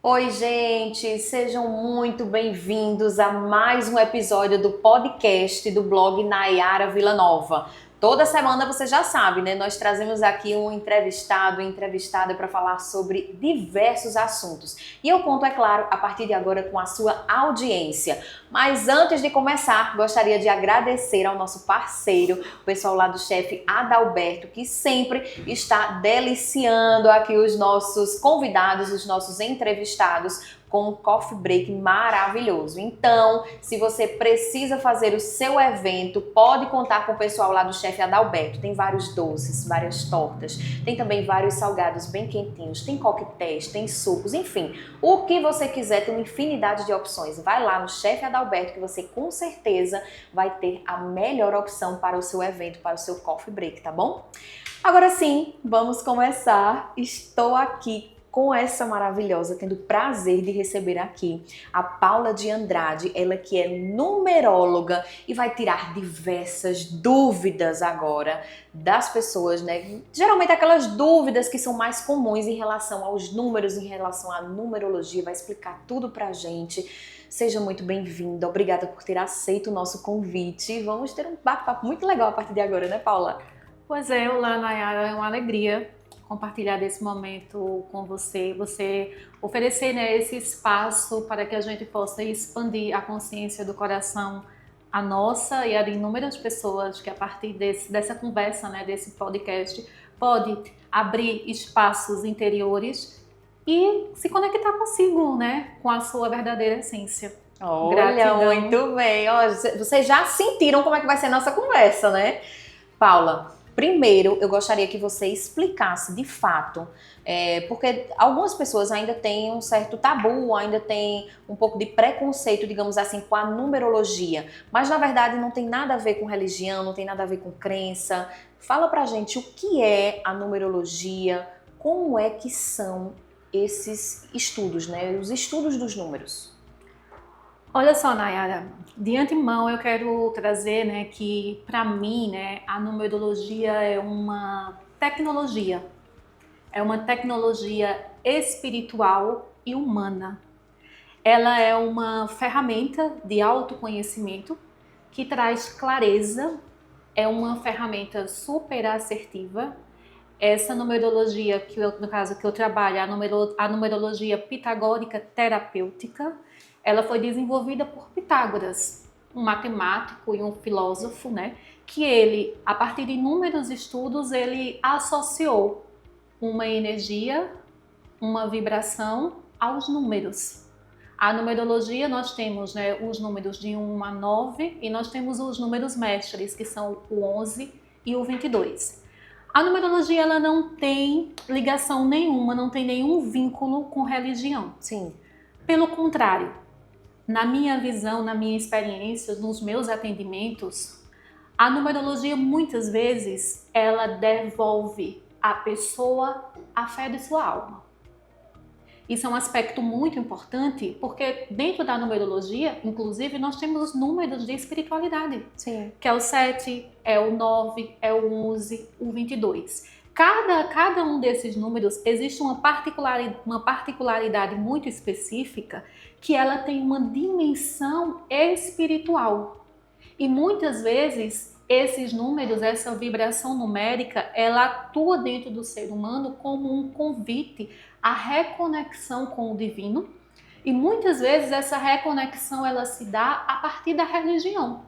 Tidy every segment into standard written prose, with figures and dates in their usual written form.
Oi, gente, sejam muito bem-vindos a mais um episódio do podcast do blog Nayara Villanova. Toda semana você já sabe, né? Nós trazemos aqui um entrevistado, entrevistada para falar sobre diversos assuntos. E eu conto, é claro, a partir de agora com a sua audiência. Mas antes de começar, gostaria de agradecer ao nosso parceiro, o pessoal lá do chefe Adalberto, que sempre está deliciando aqui os nossos convidados, os nossos entrevistados, com um coffee break maravilhoso. Então, se você precisa fazer o seu evento, pode contar com o pessoal lá do chefe Adalberto. Tem vários doces, várias tortas, tem também vários salgados bem quentinhos, tem coquetéis, tem sucos, enfim. O que você quiser, tem uma infinidade de opções. Vai lá no chefe Adalberto que você com certeza vai ter a melhor opção para o seu evento, para o seu coffee break, tá bom? Agora sim, vamos começar. Estou aqui com essa maravilhosa, tendo o prazer de receber aqui a Paula de Andrade, ela que é numeróloga e vai tirar diversas dúvidas agora das pessoas, né? Geralmente aquelas dúvidas que são mais comuns em relação aos números, em relação à numerologia, vai explicar tudo pra gente. Seja muito bem-vinda, obrigada por ter aceito o nosso convite. Vamos ter um bate-papo muito legal a partir de agora, né, Paula? Pois é, olá, Nayara, é uma alegria compartilhar desse momento com você oferecer, né, esse espaço para que a gente possa expandir a consciência do coração, a nossa e a de inúmeras pessoas que a partir dessa conversa, né, desse podcast, pode abrir espaços interiores e se conectar consigo, né, com a sua verdadeira essência. Olha, Gratidão. muito bem. Ó, vocês já sentiram como é que vai ser a nossa conversa, né? Paula, primeiro eu gostaria que você explicasse de fato, porque algumas pessoas ainda têm um certo tabu, ainda têm um pouco de preconceito, digamos assim, com a numerologia, mas na verdade não tem nada a ver com religião, não tem nada a ver com crença. Fala pra gente o que é a numerologia, como é que são esses estudos, né? Os estudos dos números. Olha só, Nayara, de antemão eu quero trazer, né, que para mim, né, a numerologia é uma tecnologia espiritual e humana. Ela é uma ferramenta de autoconhecimento que traz clareza, é uma ferramenta super assertiva. Essa numerologia no caso que eu trabalho, a numerologia pitagórica terapêutica, ela foi desenvolvida por Pitágoras, um matemático e um filósofo, né? Que ele, a partir de inúmeros estudos, ele associou uma energia, uma vibração aos números. A numerologia nós temos, né, os números de 1 a 9 e nós temos os números mestres, que são o 11 e o 22. A numerologia ela não tem ligação nenhuma, não tem nenhum vínculo com religião. Sim. Pelo contrário, na minha visão, na minha experiência, nos meus atendimentos, a numerologia muitas vezes ela devolve à pessoa a fé de sua alma. Isso é um aspecto muito importante porque dentro da numerologia, inclusive, nós temos os números de espiritualidade. Sim. Que é o 7, é o 9, é o 11, o 22. Cada um desses números existe uma particularidade muito específica que ela tem uma dimensão espiritual. E muitas vezes esses números, essa vibração numérica, ela atua dentro do ser humano como um convite à reconexão com o divino. E muitas vezes essa reconexão ela se dá a partir da religião.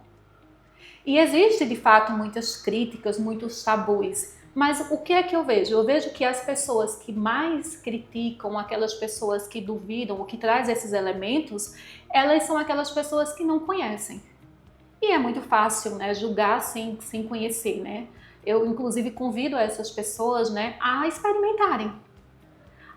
E existe de fato muitas críticas, muitos tabus. Mas o que é que eu vejo? Eu vejo que as pessoas que mais criticam, aquelas pessoas que duvidam ou que trazem esses elementos, elas são aquelas pessoas que não conhecem. E é muito fácil, né, julgar sem conhecer, né? Eu, inclusive, convido essas pessoas, né, a experimentarem,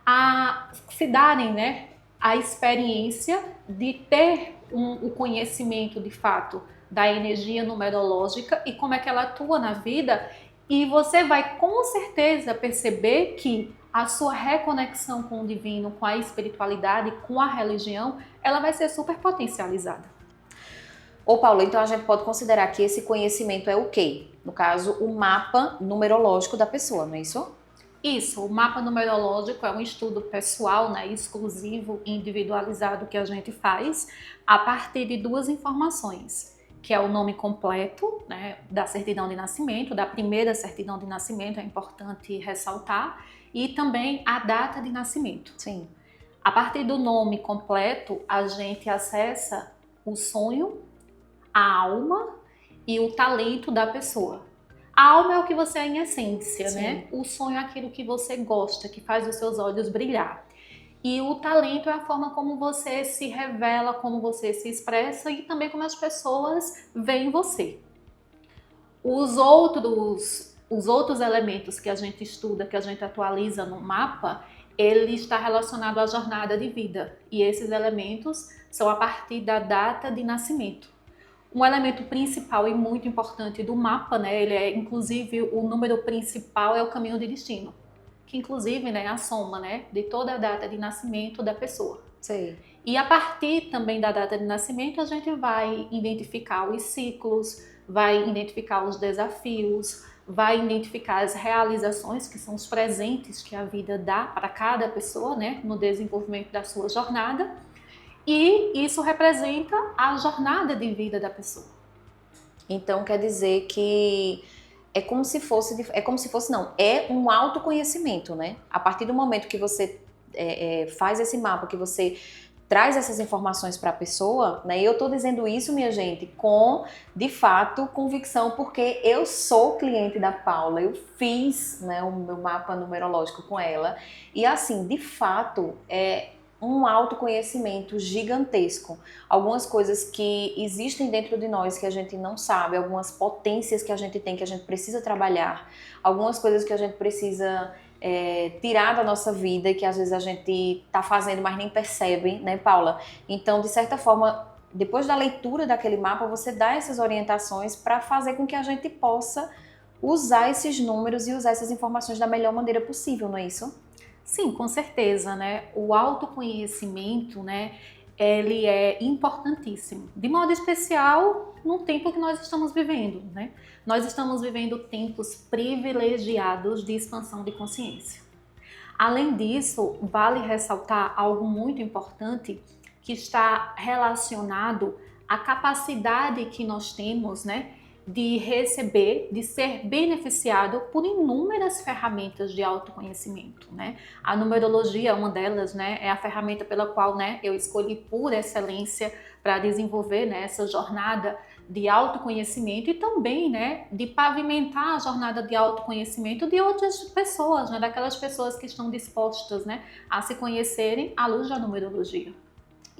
a se darem, né, a experiência de ter o conhecimento, de fato, da energia numerológica e como é que ela atua na vida. E você vai com certeza perceber que a sua reconexão com o divino, com a espiritualidade, com a religião, ela vai ser super potencializada. Ô Paulo, então a gente pode considerar que esse conhecimento é o quê? No caso, o mapa numerológico da pessoa, não é isso? Isso, o mapa numerológico é um estudo pessoal, né, exclusivo e individualizado que a gente faz a partir de duas informações, que é o nome completo, né, da certidão de nascimento, da primeira certidão de nascimento, é importante ressaltar, e também a data de nascimento. Sim. A partir do nome completo, a gente acessa o sonho, a alma e o talento da pessoa. A alma é o que você é em essência, Sim. né? O sonho é aquilo que você gosta, que faz os seus olhos brilhar. E o talento é a forma como você se revela, como você se expressa e também como as pessoas veem você. Os outros elementos que a gente estuda, que a gente atualiza no mapa, ele está relacionado à jornada de vida. E esses elementos são a partir da data de nascimento. Um elemento principal e muito importante do mapa, né, ele é inclusive o número principal é o caminho de destino, que inclusive, né, é a soma, né, de toda a data de nascimento da pessoa. Sim. E a partir também da data de nascimento, a gente vai identificar os ciclos, vai identificar os desafios, vai identificar as realizações, que são os presentes que a vida dá para cada pessoa, né, no desenvolvimento da sua jornada. E isso representa a jornada de vida da pessoa. Então quer dizer que é como se fosse não, é um autoconhecimento, né? A partir do momento que você faz esse mapa, que você traz essas informações para a pessoa, né? E eu tô dizendo isso, minha gente, com, de fato, convicção, porque eu sou cliente da Paula, eu fiz, né, o meu mapa numerológico com ela, e assim, de fato, é um autoconhecimento gigantesco. Algumas coisas que existem dentro de nós que a gente não sabe, algumas potências que a gente tem, que a gente precisa trabalhar, algumas coisas que a gente precisa tirar da nossa vida e que às vezes a gente tá fazendo, mas nem percebe, né, Paula? Então, de certa forma, depois da leitura daquele mapa, você dá essas orientações para fazer com que a gente possa usar esses números e usar essas informações da melhor maneira possível, não é isso? Sim, com certeza, né? O autoconhecimento, né, ele é importantíssimo. De modo especial, no tempo que nós estamos vivendo, né? Nós estamos vivendo tempos privilegiados de expansão de consciência. Além disso, vale ressaltar algo muito importante que está relacionado à capacidade que nós temos, né, de receber, de ser beneficiado por inúmeras ferramentas de autoconhecimento, né? A numerologia, uma delas, né, é a ferramenta pela qual, né, eu escolhi por excelência para desenvolver, né, essa jornada de autoconhecimento e também, né, de pavimentar a jornada de autoconhecimento de outras pessoas, né, daquelas pessoas que estão dispostas, né, a se conhecerem à luz da numerologia.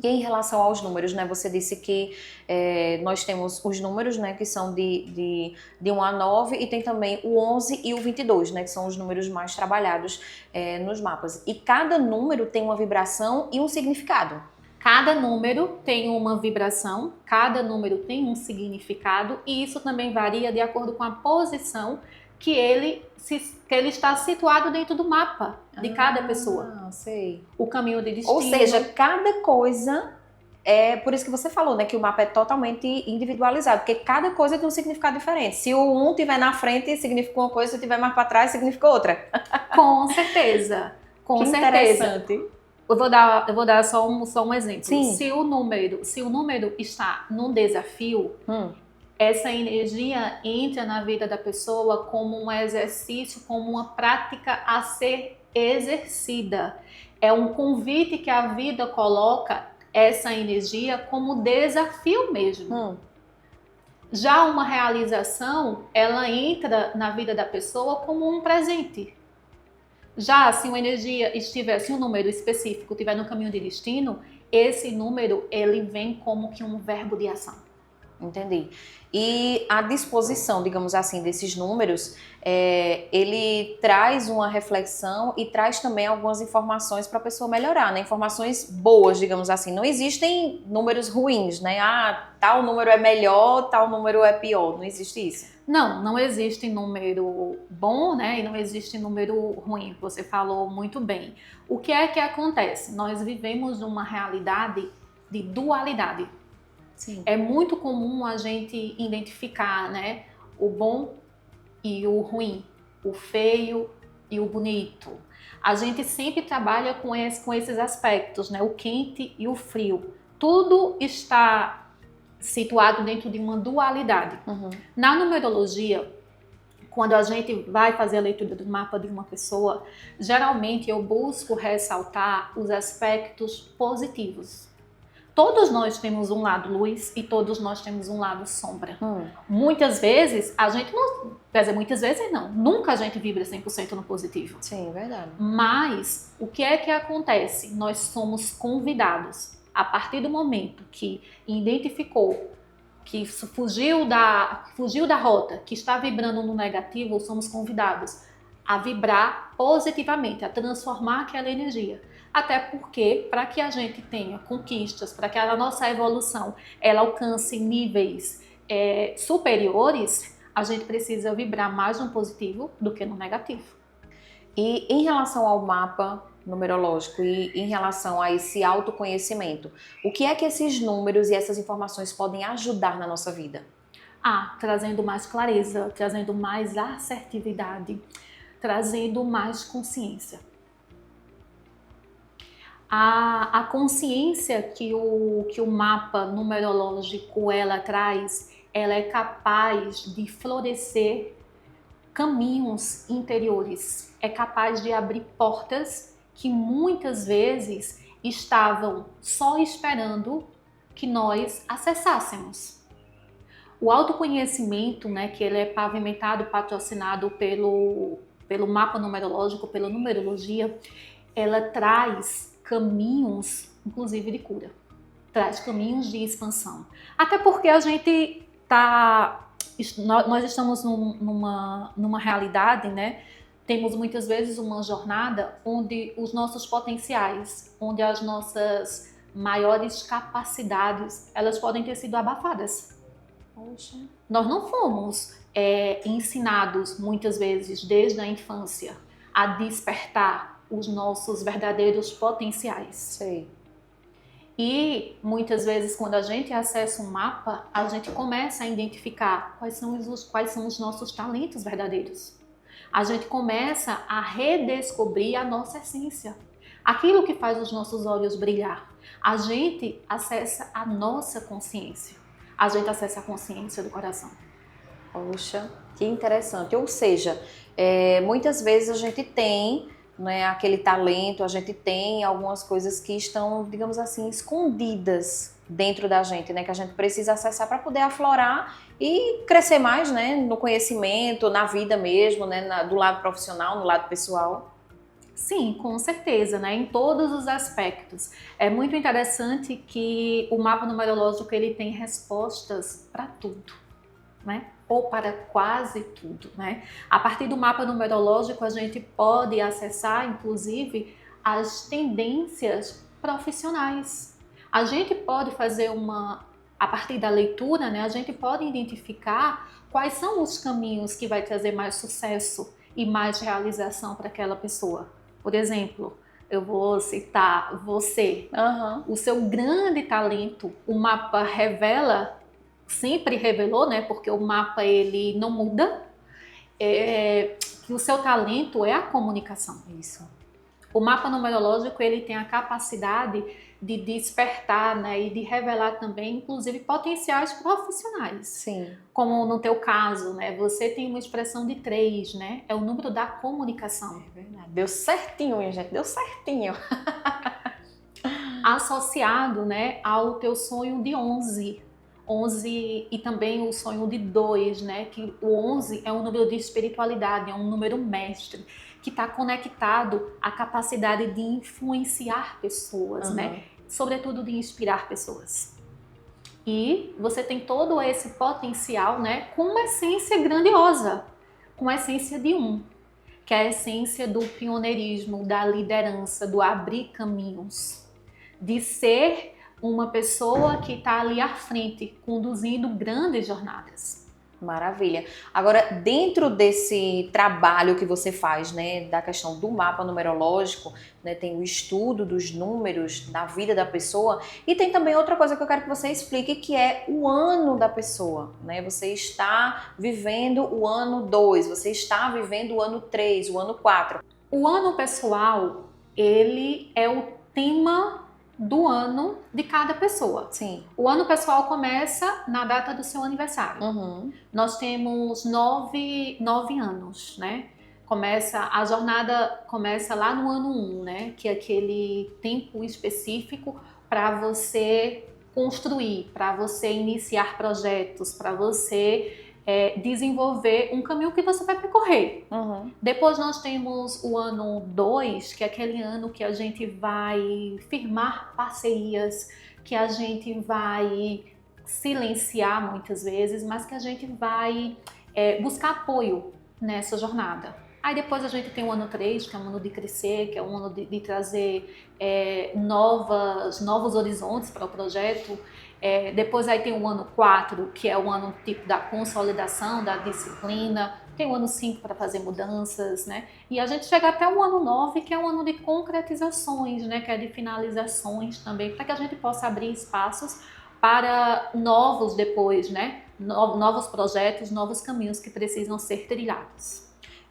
E em relação aos números, né? Você disse que nós temos os números, né? Que são de 1 a 9 e tem também o 11 e o 22, né? Que são os números mais trabalhados nos mapas. E cada número tem uma vibração e um significado. Cada número tem uma vibração, cada número tem um significado e isso também varia de acordo com a posição que ele está situado dentro do mapa de cada pessoa. Ah, sei. O caminho de destino. Ou seja, cada coisa por isso que você falou, né, que o mapa é totalmente individualizado, porque cada coisa tem um significado diferente. Se o um tiver na frente, significa uma coisa, se tiver mais para trás, significa outra. Com certeza. Com que certeza. Interessante. Eu vou dar só um exemplo. Sim. Se o número está num desafio, essa energia entra na vida da pessoa como um exercício, como uma prática a ser exercida. É um convite que a vida coloca essa energia como desafio mesmo. Já uma realização, ela entra na vida da pessoa como um presente. Já se uma energia estiver, se um número específico estiver no caminho de destino, esse número ele vem como que um verbo de ação. Entendi. E a disposição, digamos assim, desses números, ele traz uma reflexão e traz também algumas informações para a pessoa melhorar, né? Informações boas, digamos assim. Não existem números ruins, né? Ah, tal número é melhor, tal número é pior. Não existe isso. Não existe número bom, né? E não existe número ruim. Você falou muito bem. O que é que acontece? Nós vivemos uma realidade de dualidade. Sim. É muito comum a gente identificar, né, o bom e o ruim, o feio e o bonito. A gente sempre trabalha com esses aspectos, né? O quente e o frio. Tudo está situado dentro de uma dualidade. Na numerologia, quando a gente vai fazer a leitura do mapa de uma pessoa, geralmente eu busco ressaltar os aspectos positivos. Todos nós temos um lado luz e todos nós temos um lado sombra. Muitas vezes a gente não, quer dizer, muitas vezes não, nunca a gente vibra 100% no positivo. Sim, verdade. Mas o que é que acontece? Nós somos convidados, a partir do momento que identificou que fugiu da rota, que está vibrando no negativo, somos convidados a vibrar positivamente, a transformar aquela energia. Até porque, para que a gente tenha conquistas, para que a nossa evolução ela alcance níveis superiores, a gente precisa vibrar mais no positivo do que no negativo. E em relação ao mapa numerológico e em relação a esse autoconhecimento, o que é que esses números e essas informações podem ajudar na nossa vida? Trazendo mais clareza, trazendo mais assertividade, trazendo mais consciência. A consciência que o mapa numerológico ela traz, ela é capaz de florescer caminhos interiores, é capaz de abrir portas que muitas vezes estavam só esperando que nós acessássemos. O autoconhecimento, né, que ele é pavimentado, patrocinado pelo mapa numerológico, pela numerologia, ela traz caminhos, inclusive de cura, traz caminhos de expansão. Até porque a gente nós estamos numa realidade, né? Temos muitas vezes uma jornada onde os nossos potenciais, onde as nossas maiores capacidades, elas podem ter sido abafadas. Poxa. Nós não fomos ensinados muitas vezes desde a infância a despertar os nossos verdadeiros potenciais. Sei. E muitas vezes quando a gente acessa um mapa, a gente começa a identificar quais são os nossos talentos verdadeiros. A gente começa a redescobrir a nossa essência, aquilo que faz os nossos olhos brilhar. A gente acessa a nossa consciência, a gente acessa a consciência do coração. Poxa, que interessante. Ou seja, muitas vezes a gente tem, né, aquele talento, a gente tem algumas coisas que estão, digamos assim, escondidas dentro da gente, né, que a gente precisa acessar para poder aflorar e crescer mais, né, no conhecimento, na vida mesmo, né, do lado profissional, no lado pessoal. Sim, com certeza, né, em todos os aspectos. É muito interessante que o mapa numerológico ele tem respostas para tudo, né? Ou para quase tudo, né? A partir do mapa numerológico a gente pode acessar, inclusive, as tendências profissionais. A gente pode fazer a partir da leitura, né? A gente pode identificar quais são os caminhos que vai trazer mais sucesso e mais realização para aquela pessoa. Por exemplo, eu vou citar você. O seu grande talento, o mapa revela, sempre revelou, né? Porque o mapa ele não muda, que o seu talento é a comunicação. Isso. O mapa numerológico ele tem a capacidade de despertar, né, e de revelar também, inclusive, potenciais profissionais. Sim. Como no teu caso, né, você tem uma expressão de 3, né? É o número da comunicação. É verdade. Deu certinho, minha gente, deu certinho. Associado, né, ao teu sonho de 11 e também o sonho de 2, né? Que o 11 é um número de espiritualidade, é um número mestre, que está conectado à capacidade de influenciar pessoas, né? Sobretudo de inspirar pessoas. E você tem todo esse potencial, né? Com uma essência grandiosa, com a essência de 1, que é a essência do pioneirismo, da liderança, do abrir caminhos, de ser uma pessoa que está ali à frente, conduzindo grandes jornadas. Maravilha. Agora, dentro desse trabalho que você faz, né, da questão do mapa numerológico, né, tem o estudo dos números na vida da pessoa e tem também outra coisa que eu quero que você explique, que é o ano da pessoa, né? Você está vivendo o ano 2, você está vivendo o ano 3, o ano 4. O ano pessoal, ele é o tema do ano de cada pessoa. Sim. O ano pessoal começa na data do seu aniversário. Uhum. Nós temos 9 anos, né? A jornada começa lá no ano 1, né? Que é aquele tempo específico para você construir, para você iniciar projetos, para você desenvolver um caminho que você vai percorrer. Uhum. Depois nós temos o ano 2, que é aquele ano que a gente vai firmar parcerias, que a gente vai silenciar muitas vezes, mas que a gente vai buscar apoio nessa jornada. Aí depois a gente tem o ano 3, que é o ano de crescer, que é o ano de trazer novos horizontes para o projeto. Depois aí tem o ano 4, que é o ano tipo da consolidação, da disciplina. Tem o ano 5 para fazer mudanças, né? E a gente chega até o ano 9, que é o ano de concretizações, né? Que é de finalizações também, para que a gente possa abrir espaços para novos depois, né? Novos projetos, novos caminhos que precisam ser trilhados.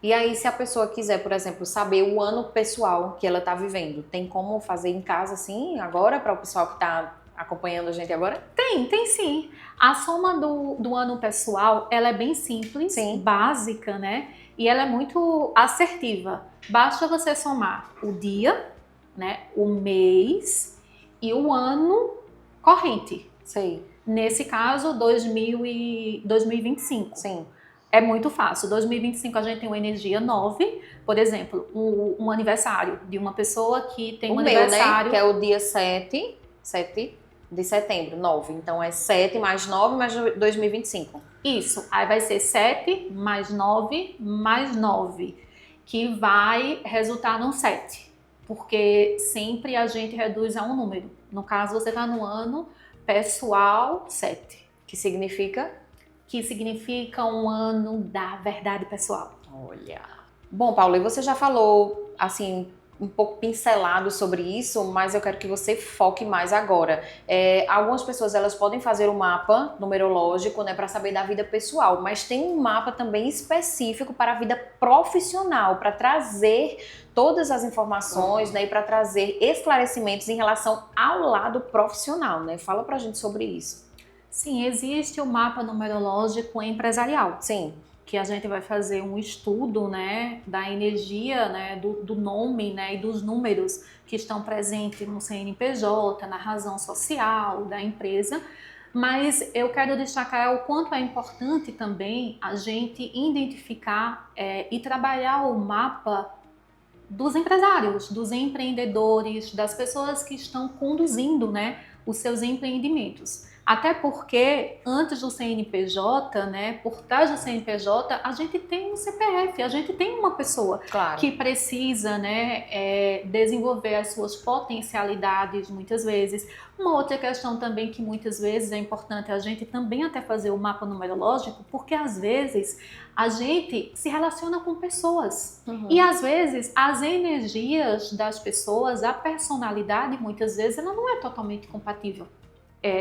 E aí, se a pessoa quiser, por exemplo, saber o ano pessoal que ela está vivendo, tem como fazer em casa assim, agora, para o pessoal que está acompanhando a gente agora? Tem sim. A soma do ano pessoal, ela é bem simples, Sim. básica, né? E ela é muito assertiva. Basta você somar o dia, né? O mês e o ano corrente. Sei. Nesse caso, 2025. Sim. É muito fácil. 2025 a gente tem uma energia 9, por exemplo, um aniversário de uma pessoa que tem um aniversário. Né? Que é o dia 7 de setembro, 9. Então é 7 mais 9 mais 2025. Isso. Aí vai ser 7 mais 9 mais 9, que vai resultar num 7. Porque sempre a gente reduz a um número. No caso, você está no ano pessoal 7. Que significa? Que significa um ano da verdade pessoal. Olha. Bom, Paula, e você já falou, assim, um pouco pincelado sobre isso, mas eu quero que você foque mais agora. Algumas pessoas, elas podem fazer um mapa numerológico, né, para saber da vida pessoal, mas tem um mapa também específico para a vida profissional, para trazer todas as informações, né, e para trazer esclarecimentos em relação ao lado profissional, né? Fala pra gente sobre isso. Sim, existe o mapa numerológico empresarial. Sim. Que a gente vai fazer um estudo, né, da energia, né, do nome, né, e dos números que estão presentes no CNPJ, na razão social da empresa. Mas eu quero destacar o quanto é importante também a gente identificar e trabalhar o mapa dos empresários, dos empreendedores, das pessoas que estão conduzindo, né, os seus empreendimentos. Até porque, antes do CNPJ, né, por trás do CNPJ, a gente tem um CPF, a gente tem uma pessoa que precisa, né, desenvolver as suas potencialidades muitas vezes. Uma outra questão também que muitas vezes é importante a gente também até fazer o mapa numerológico, porque às vezes a gente se relaciona com pessoas. Uhum. E às vezes as energias das pessoas, a personalidade, muitas vezes, ela não é totalmente compatível.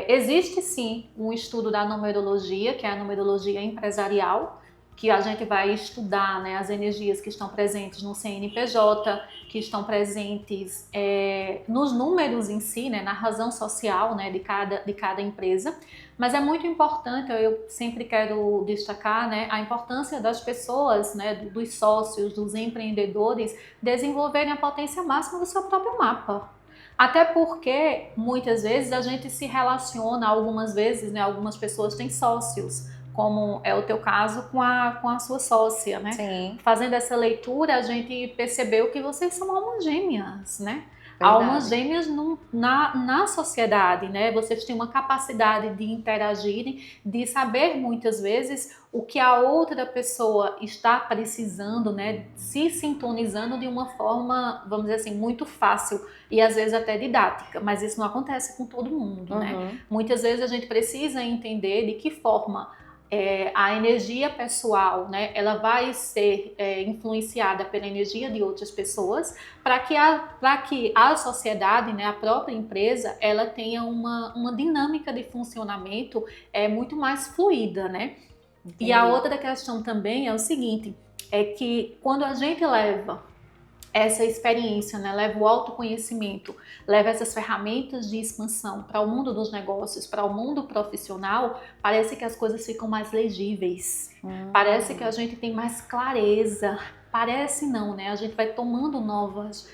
Existe sim um estudo da numerologia, que é a numerologia empresarial, que a gente vai estudar, né, as energias que estão presentes no CNPJ, que estão presentes nos números em si, né, na razão social, né, de cada empresa. Mas é muito importante, eu sempre quero destacar, né, a importância das pessoas, né, dos sócios, dos empreendedores, desenvolverem a potência máxima do seu próprio mapa. Até porque, muitas vezes, a gente se relaciona, algumas vezes, né, algumas pessoas têm sócios, como é o teu caso com a sua sócia, né? Sim. Fazendo essa leitura, a gente percebeu que vocês são almas gêmeas, né? Verdade. Almas gêmeas na sociedade, né? Vocês têm uma capacidade de interagirem, de saber muitas vezes o que a outra pessoa está precisando, né? Se sintonizando de uma forma, vamos dizer assim, muito fácil e às vezes até didática, mas isso não acontece com todo mundo, né? Muitas vezes a gente precisa entender de que forma a energia pessoal, né, ela vai ser influenciada pela energia de outras pessoas para que a sociedade, né, a própria empresa, ela tenha uma dinâmica de funcionamento muito mais fluida, né? Entendi. E a outra questão também é o seguinte, é que quando a gente leva essa experiência, né, leva o autoconhecimento, leva essas ferramentas de expansão para o mundo dos negócios, para o mundo profissional, parece que as coisas ficam mais legíveis, parece que a gente tem mais clareza, parece não, né? A gente vai tomando novos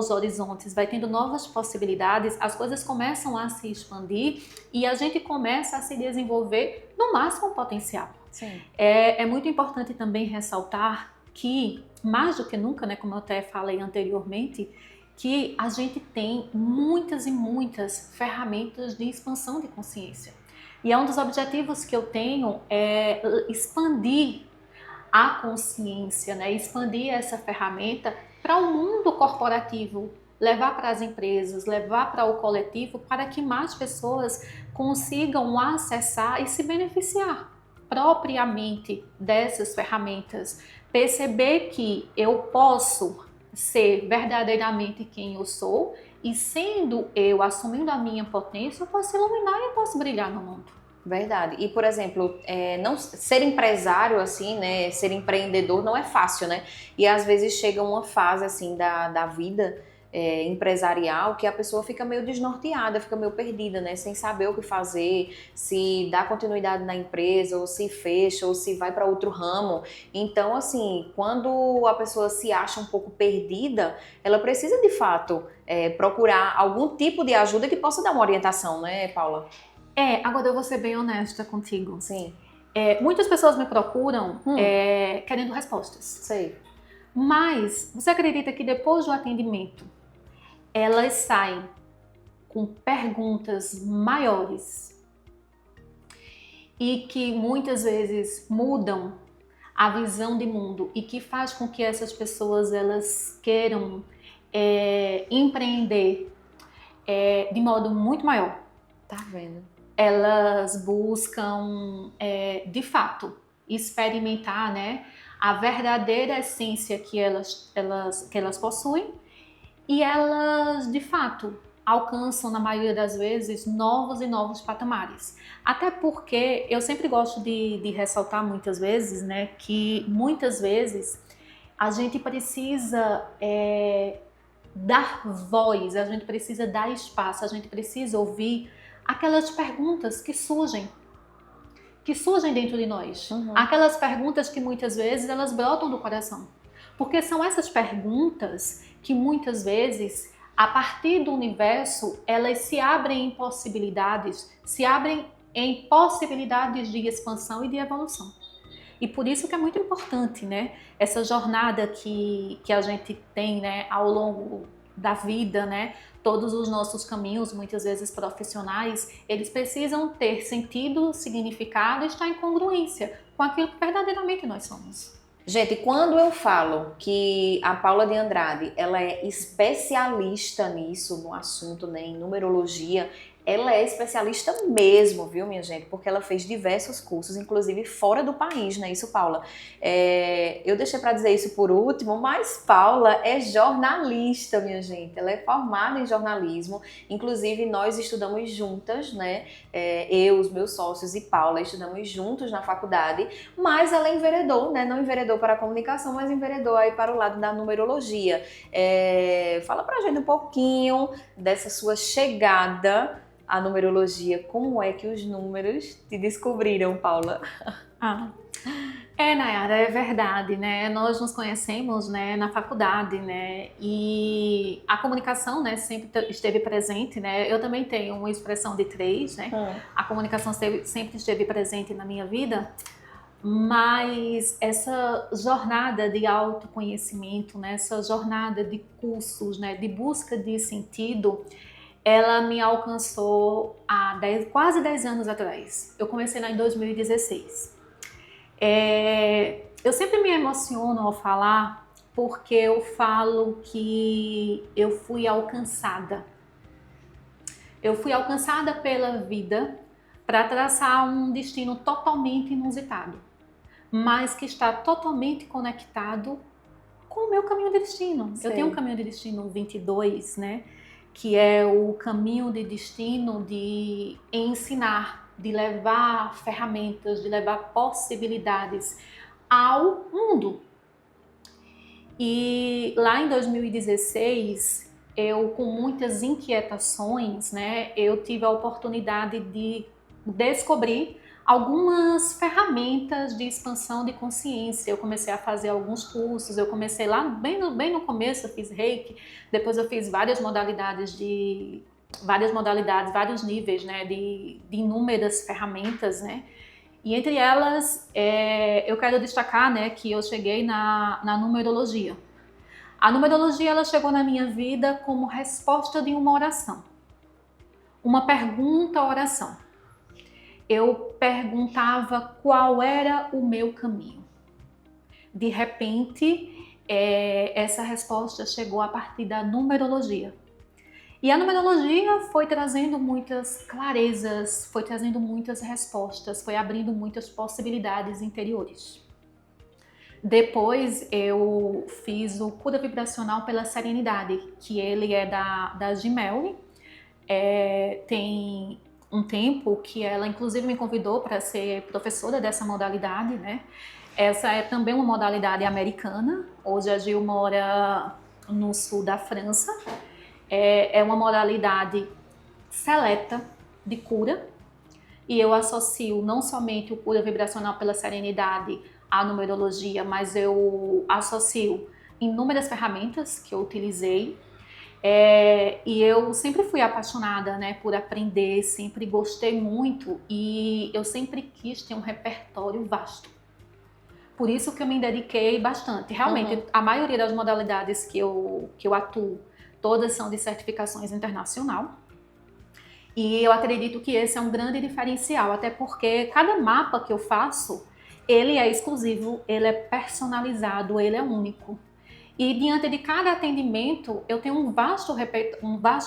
horizontes, vai tendo novas possibilidades, as coisas começam a se expandir e a gente começa a se desenvolver no máximo potencial. Sim. É muito importante também ressaltar que, mais do que nunca, né, como eu até falei anteriormente, que a gente tem muitas e muitas ferramentas de expansão de consciência. E um dos objetivos que eu tenho é expandir a consciência, né, expandir essa ferramenta para o mundo corporativo, levar para as empresas, levar para o coletivo, para que mais pessoas consigam acessar e se beneficiar propriamente dessas ferramentas, perceber que eu posso ser verdadeiramente quem eu sou e sendo eu, assumindo a minha potência, eu posso iluminar e eu posso brilhar no mundo. Verdade. E, por exemplo, não ser empresário, assim, né, ser empreendedor não é fácil, né? E às vezes chega uma fase, assim, da vida empresarial que a pessoa fica meio desnorteada, fica meio perdida, né? Sem saber o que fazer, se dá continuidade na empresa, ou se fecha, ou se vai para outro ramo. Então, assim, quando a pessoa se acha um pouco perdida, ela precisa, de fato, procurar algum tipo de ajuda que possa dar uma orientação, né, Paula? Agora eu vou ser bem honesta contigo. Sim. Muitas pessoas me procuram querendo respostas. Sei. Mas você acredita que depois do atendimento elas saem com perguntas maiores e que muitas vezes mudam a visão de mundo e que faz com que essas pessoas elas queiram empreender de modo muito maior? Tá vendo? Elas buscam, de fato, experimentar, né, a verdadeira essência que elas possuem e elas, de fato, alcançam, na maioria das vezes, novos e novos patamares. Até porque eu sempre gosto de ressaltar muitas vezes, né, que muitas vezes a gente precisa dar voz, a gente precisa dar espaço, a gente precisa ouvir aquelas perguntas que surgem dentro de nós. Aquelas perguntas que muitas vezes elas brotam do coração. Porque são essas perguntas que muitas vezes, a partir do universo, elas se abrem em possibilidades de expansão e de evolução. E por isso que é muito importante, né? Essa jornada que a gente tem, né, ao longo da vida, né? Todos os nossos caminhos, muitas vezes profissionais, eles precisam ter sentido, significado e estar em congruência com aquilo que verdadeiramente nós somos. Gente, quando eu falo que a Paula de Andrade, ela é especialista nisso, no assunto, né, em numerologia, ela é especialista mesmo, viu, minha gente? Porque ela fez diversos cursos, inclusive fora do país, não é isso, Paula? Eu deixei para dizer isso por último, mas Paula é jornalista, minha gente. Ela é formada em jornalismo, inclusive nós estudamos juntas, né? Eu, os meus sócios e Paula estudamos juntos na faculdade, mas ela enveredou, né? Não enveredou para a comunicação, mas enveredou aí para o lado da numerologia. Fala pra gente um pouquinho dessa sua chegada a numerologia, como é que os números te descobriram, Paula? Nayara, é verdade, né? Nós nos conhecemos, né, na faculdade, né? E a comunicação, né, sempre esteve presente, né? Eu também tenho uma expressão de 3, né? A comunicação sempre esteve presente na minha vida, mas essa jornada de autoconhecimento, né, essa jornada de cursos, né, de busca de sentido, ela me alcançou há quase 10 anos atrás. Eu comecei lá em 2016. Eu sempre me emociono ao falar, porque eu falo que eu fui alcançada. Eu fui alcançada pela vida para traçar um destino totalmente inusitado, mas que está totalmente conectado com o meu caminho de destino. Sim. Eu tenho um caminho de destino 22, né? Que é o caminho de destino de ensinar, de levar ferramentas, de levar possibilidades ao mundo. E lá em 2016, eu com muitas inquietações, né, eu tive a oportunidade de descobrir algumas ferramentas de expansão de consciência. Eu comecei a fazer alguns cursos, eu comecei lá bem no começo, eu fiz Reiki, depois eu fiz várias modalidades, vários níveis, né, de inúmeras ferramentas, né. E entre elas, eu quero destacar, né, que eu cheguei na numerologia. A numerologia ela chegou na minha vida como resposta de uma oração. Uma pergunta-oração. Eu perguntava qual era o meu caminho. De repente, essa resposta chegou a partir da numerologia. E a numerologia foi trazendo muitas clarezas, foi trazendo muitas respostas, foi abrindo muitas possibilidades interiores. Depois eu fiz o cura vibracional pela serenidade, que ele é da Gimelli. Tem um tempo que ela inclusive me convidou para ser professora dessa modalidade, né? Essa é também uma modalidade americana. Hoje a Gil mora no sul da França. É uma modalidade seleta de cura, e eu associo não somente o cura vibracional pela serenidade à numerologia, mas eu associo inúmeras ferramentas que eu utilizei. E eu sempre fui apaixonada, né, por aprender, sempre gostei muito e eu sempre quis ter um repertório vasto. Por isso que eu me dediquei bastante. Realmente, a maioria das modalidades que eu atuo, todas são de certificações internacional. E eu acredito que esse é um grande diferencial, até porque cada mapa que eu faço, ele é exclusivo, ele é personalizado, ele é único. E diante de cada atendimento, eu tenho um vasto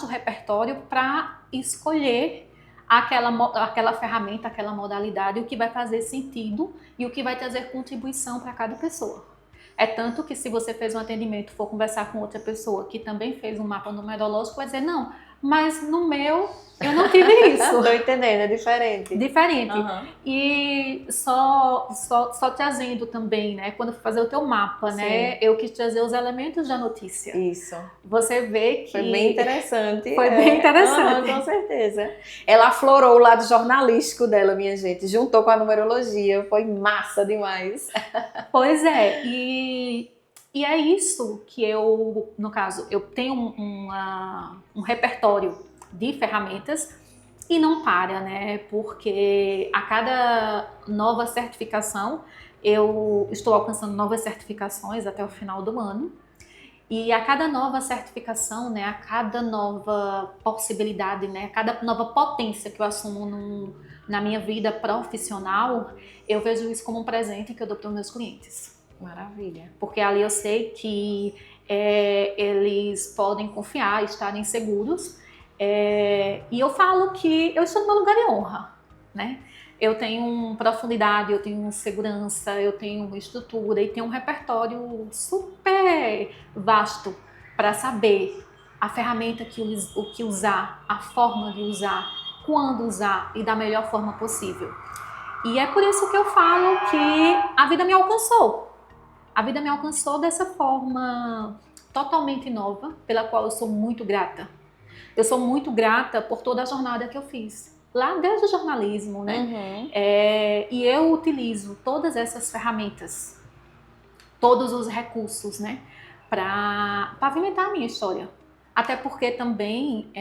repertório para escolher aquela ferramenta, aquela modalidade, o que vai fazer sentido e o que vai trazer contribuição para cada pessoa. É tanto que se você fez um atendimento, for conversar com outra pessoa que também fez um mapa numerológico, vai dizer, não, mas no meu eu não tive isso. Tô entendendo, é diferente. Diferente. E só trazendo também, né, quando for fazer o teu mapa, Sim. né, eu quis trazer os elementos da notícia. Isso. Você vê que... Foi bem interessante. Foi bem interessante. Com certeza. Ela aflorou o lado jornalístico dela, minha gente. Juntou com a numerologia. Foi massa demais. Pois é. E é isso que eu, no caso, eu tenho um repertório de ferramentas e não para, né? Porque a cada nova certificação, eu estou alcançando novas certificações até o final do ano. E a cada nova certificação, né, a cada nova possibilidade, né, a cada nova potência que eu assumo na minha vida profissional, eu vejo isso como um presente que eu dou para os meus clientes. Maravilha. Porque ali eu sei que eles podem confiar, estarem seguros. E eu falo que eu estou no meu lugar de honra, né? Eu tenho profundidade, eu tenho segurança, eu tenho estrutura e tenho um repertório super vasto para saber a ferramenta o que usar, a forma de usar, quando usar e da melhor forma possível. E é por isso que eu falo que a vida me alcançou. A vida me alcançou dessa forma totalmente nova, pela qual eu sou muito grata. Eu sou muito grata por toda a jornada que eu fiz. Lá desde o jornalismo, né? E eu utilizo todas essas ferramentas, todos os recursos, né? Para pavimentar a minha história. Até porque também,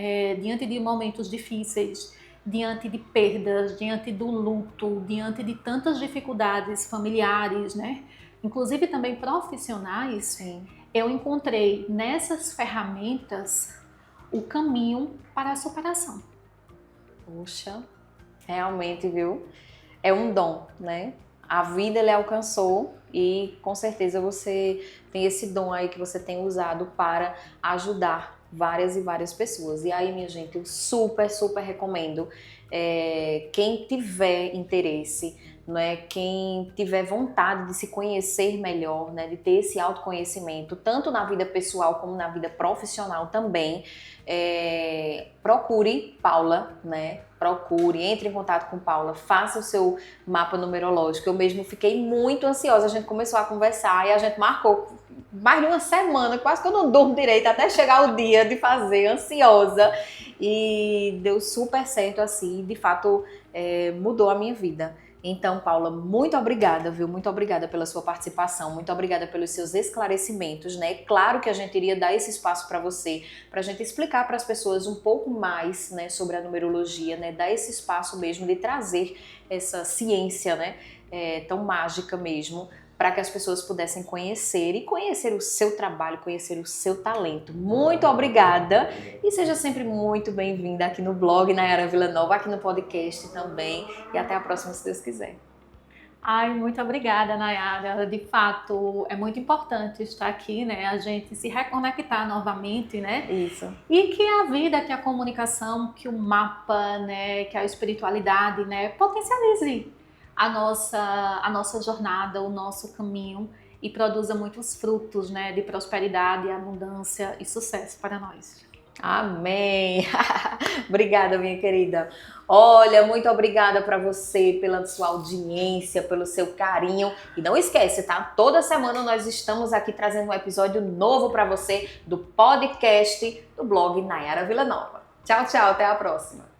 diante de momentos difíceis, diante de perdas, diante do luto, diante de tantas dificuldades familiares, né? Inclusive também profissionais, sim, eu encontrei nessas ferramentas o caminho para a superação. Puxa, realmente, viu? É um dom, né? A vida ele alcançou e com certeza você tem esse dom aí que você tem usado para ajudar várias e várias pessoas. E aí, minha gente, eu super, super recomendo. Quem tiver interesse, né, quem tiver vontade de se conhecer melhor, né, de ter esse autoconhecimento, tanto na vida pessoal como na vida profissional também, procure Paula, né? Entre em contato com Paula, faça o seu mapa numerológico. Eu mesmo fiquei muito ansiosa, a gente começou a conversar e a gente marcou mais de uma semana, quase que eu não durmo direito até chegar o dia de fazer, ansiosa, e deu super certo assim, de fato mudou a minha vida. Então, Paula, muito obrigada, viu? Muito obrigada pela sua participação, muito obrigada pelos seus esclarecimentos, né? Claro que a gente iria dar esse espaço para você, para a gente explicar para as pessoas um pouco mais, né, sobre a numerologia, né? Dar esse espaço mesmo de trazer essa ciência, né, tão mágica mesmo, para que as pessoas pudessem conhecer o seu trabalho, conhecer o seu talento. Muito obrigada e seja sempre muito bem-vinda aqui no blog Nayara Villanova, aqui no podcast também, e até a próxima, se Deus quiser. Ai, muito obrigada, Nayara. De fato, é muito importante estar aqui, né? A gente se reconectar novamente, né? Isso. E que a vida, que a comunicação, que o mapa, né? Que a espiritualidade, né? Potencialize a nossa jornada, o nosso caminho e produza muitos frutos, né? De prosperidade, abundância e sucesso para nós. Amém! Obrigada, minha querida. Olha, muito obrigada para você pela sua audiência, pelo seu carinho. E não esquece, tá? Toda semana nós estamos aqui trazendo um episódio novo para você do podcast do blog Nayara Villanova. Tchau, tchau, até a próxima.